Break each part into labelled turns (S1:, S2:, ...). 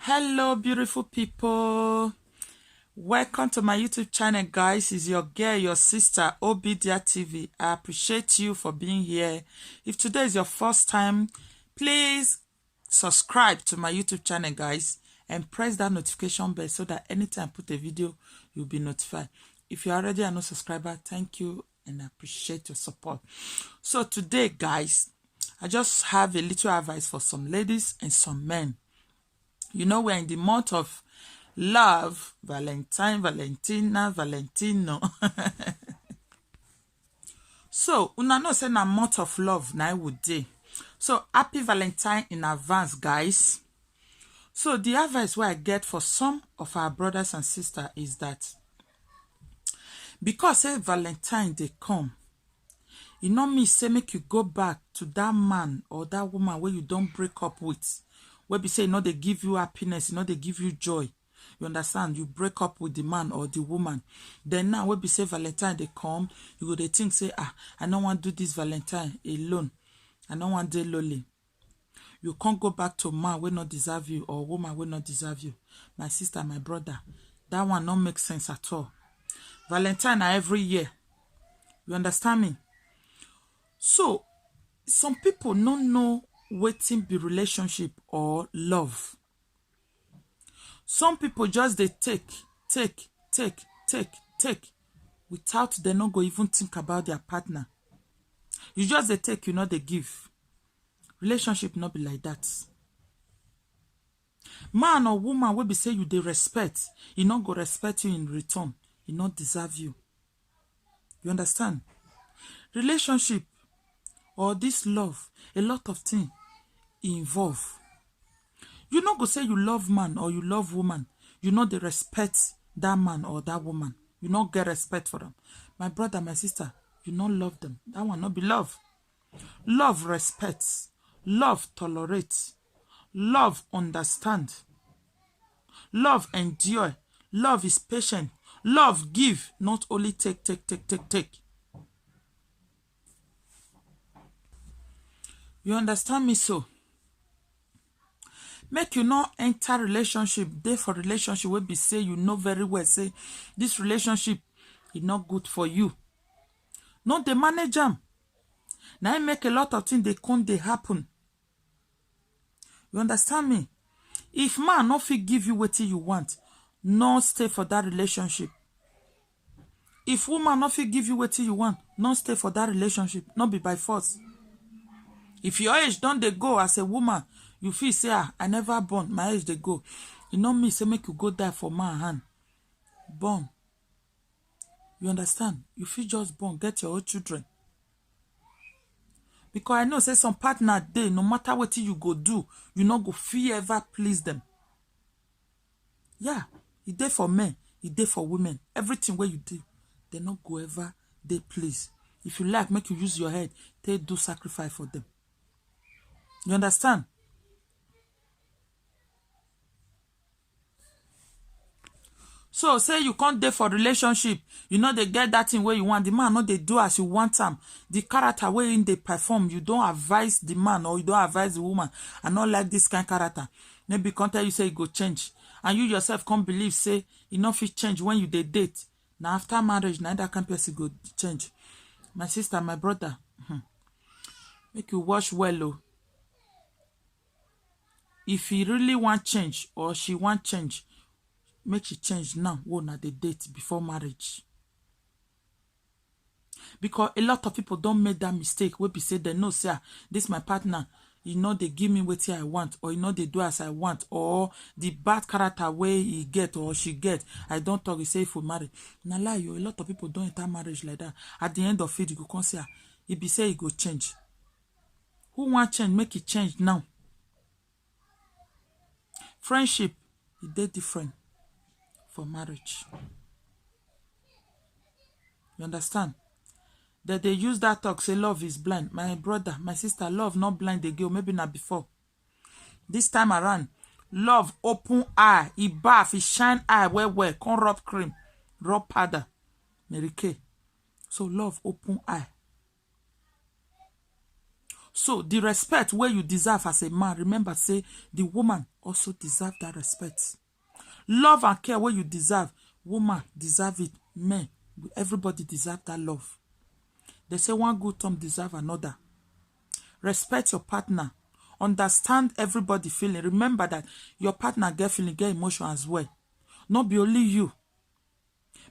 S1: Hello, beautiful people. Welcome to my YouTube channel, guys. It's your girl, your sister, Obidia TV. I appreciate you for being here. If today is your first time, please subscribe to my YouTube channel, guys, and press that notification bell so that anytime I put a video, you'll be notified. If you're already a no subscriber, thank you and I appreciate your support. So today, guys, I just have a little advice for some ladies and some men. You know, we're in the month of love, Valentine, Valentina, Valentino. So, una know say na month of love na would day. So, happy Valentine in advance, guys. So, the advice where I get for some of our brothers and sisters is that because say Valentine they come, you know me say make you go back to that man or that woman where you don't break up with. Where be say, you know, they give you happiness, you know, they give you joy. You understand? You break up with the man or the woman. Then now, where be say Valentine, they come, you go, they think, say, I don't want to do this Valentine alone. I don't want to lonely. You can't go back to man will not deserve you or woman will not deserve you. My sister, my brother, that one don't make sense at all. Valentine are every year. You understand me? So, some people don't know waiting be relationship or love. Some people just they take without they not go even think about their partner. You just they take, you know, they give. Relationship not be like that. Man or woman will be say you they respect. He not go respect you in return. He not deserve you. You understand? Relationship or this love, a lot of things involve. You not go say you love man or you love woman. You know they respect that man or that woman. You not get respect for them. My brother, my sister, you not love them. That one not be love. Love respects. Love tolerates. Love understand. Love endure. Love is patient. Love give, not only take. You understand me so? Make you not enter relationship. Dey for relationship wey be say you know very well say this relationship is not good for you. No, they manage them. Now make a lot of things they can't they happen. You understand me? If man not fit give you what you want, no stay for that relationship. If woman not fit give you what you want, no stay for that relationship. Not be by force. If your age don't they go as a woman, you feel say, I never born, my age they go. You know me, say make you go die for my hand. Born. You understand? You feel just born, get your own children. Because I know say some partner they, no matter what you go do, you not go feel ever please them. Yeah, it dey for men, it dey for women. Everything where you do, they not go ever they please. If you like, make you use your head, they do sacrifice for them. You understand? So say you can't dey for relationship, you know they get that thing where you want. The man not they do as you want them. The character where in they perform, you don't advise the man or you don't advise the woman. I not like this kind of character. Maybe can't tell you say it go change. And you yourself can't believe say enough it change when you they date. Now after marriage, now that kind of person go change. My sister, my brother, make you watch well, oh. If he really want change or she want change, make she change now. Whoa, na the date before marriage. Because a lot of people don't make that mistake where be say they know, say, this my partner, you know they give me what I want, or you know they do as I want, or the bad character way he get or she get, I don't talk, he say for marriage. Now lie you, a lot of people don't enter marriage like that. At the end of it, you go come say, he be say he go change. Who want change, make it change now. Friendship, it dey different for marriage. You understand? That they use that talk, say love is blind. My brother, my sister, love not blind they go, maybe not before. This time around, love open eye, he bath, he shine eye, where, con rub cream, rub powder, Mary Kay. So love open eye. So the respect where you deserve as a man, remember, say the woman also deserve that respect. Love and care where you deserve, woman deserve it. Men, everybody deserve that love. They say one good term deserve another. Respect your partner. Understand everybody feeling. Remember that your partner get feeling, get emotion as well. Not be only you.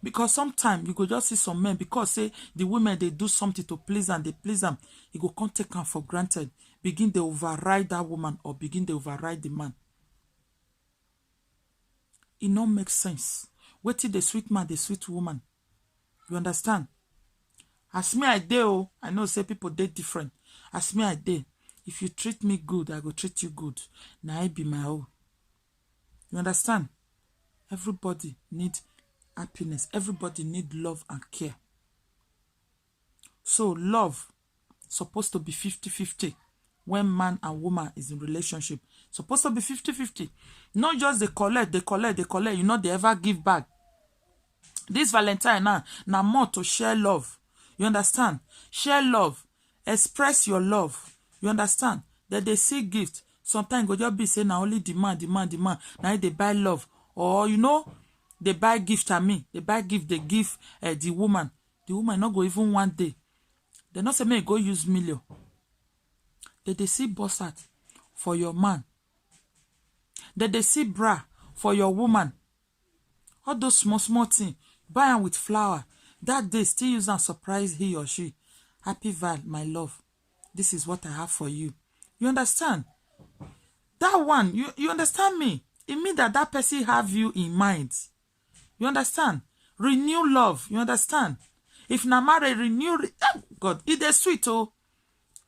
S1: Because sometimes you go just see some men, because say the women, they do something to please them, they please them, you go can't take them for granted. Begin to override that woman or begin to override the man. It don't make sense. Wait till the sweet man, the sweet woman. You understand? As me I dey, oh, I know say people dey different. As me I dey, if you treat me good, I go treat you good. Now I be my own. You understand? Everybody need happiness. Everybody need love and care. So love supposed to be 50-50 when man and woman is in relationship. Supposed to be 50-50. Not just they collect. You know, they ever give back. This Valentine now more to share love. You understand? Share love. Express your love. You understand? That they see gift. Sometimes go just be saying now only demand. Now they buy love. Or you know, they buy gift at me. They buy gift, they give the woman. The woman not go even one day. They not say me go use million. They see bossat for your man. They see bra for your woman. All those small things. Buy them with flower. That day still use and surprise he or she. Happy Val, my love. This is what I have for you. You understand? That one, you understand me? It means that person have you in mind. You understand? Renew love. You understand? If na marry, renew. Oh God, it is sweet, oh.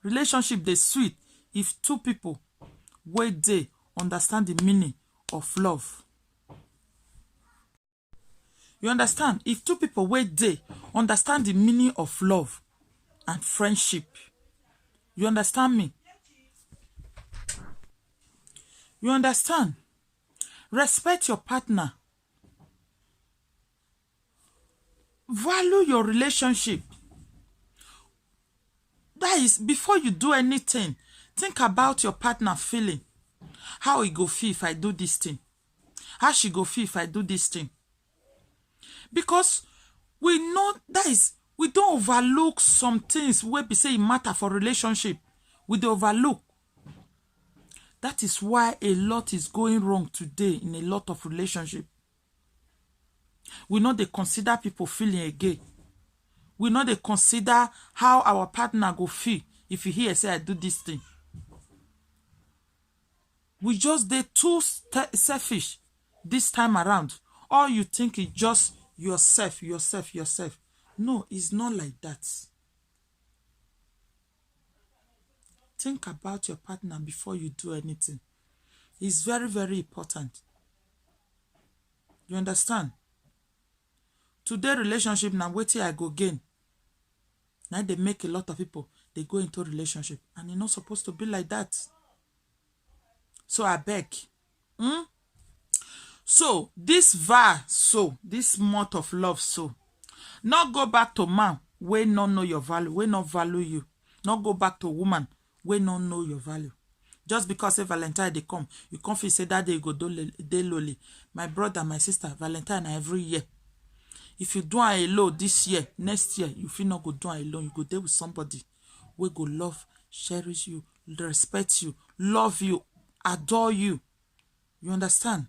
S1: Relationship, they sweet. If two people wait they understand the meaning of love. You understand? If two people wait they understand the meaning of love and friendship. You understand me? You understand? Respect your partner. Value your relationship. That is, before you do anything, think about your partner feeling. How he go feel if I do this thing? How she go feel if I do this thing? Because we know that is, we don't overlook some things where we say it matter for relationship. We don't overlook. That is why a lot is going wrong today in a lot of relationship. We know they consider people feeling again. We know they consider how our partner go feel if you hear say I do this thing. We just they too selfish this time around. All you think is just yourself. No, it's not like that. Think about your partner before you do anything. It's very, very important. You understand? Today relationship now waiting I go gain. Now they make a lot of people, they go into relationship. And it's not supposed to be like that. So I beg. So this this month of love, so not go back to man we not know your value, we not value you. Not go back to woman we not know your value. Just because say Valentine they come, you can't feel say that day you go day lowly. My brother, my sister, Valentine every year. If you do it alone this year, next year, you feel not go do it alone. You go there with somebody we go love, cherish you, respect you, love you, adore you. You understand?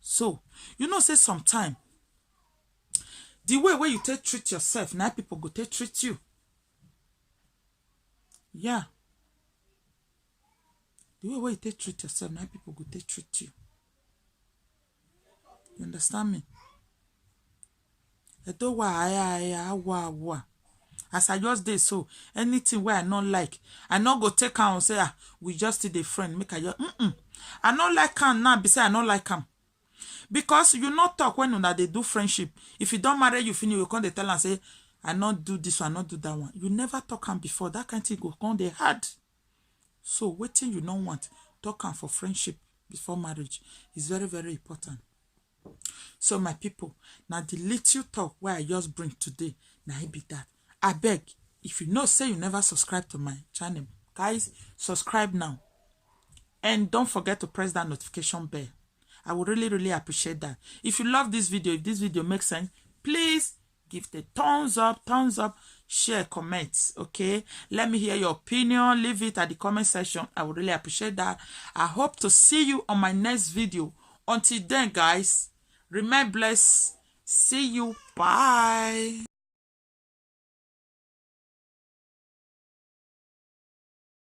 S1: So, you know, say sometime, the way where you take treat yourself, now people go take treat you. Yeah. The way where you take treat yourself, now people go take treat you. You understand me? As I just did so, anything where I not like, I not go take her and say, we just did a friend, make I just, I not like her now, besides I not like him. Because you not talk when they do friendship. If you don't marry, you finish, you come they tell and say, I not do this one, I not do that one. You never talk him before. That kind of thing go come they hard. So waiting you don't want, talk him for friendship before marriage is very, very important. So my people, now the little talk where I just bring today, now it be that. I beg, If you know, say you never subscribe to my channel, guys, subscribe now. And don't forget to press that notification bell. I would really appreciate that. If you love this video, if this video makes sense, please give the thumbs up, share, comments, okay? Let me hear your opinion. Leave it at the comment section. I would really appreciate that. I hope to see you on my next video. Until then, guys, remain blessed. See you. Bye.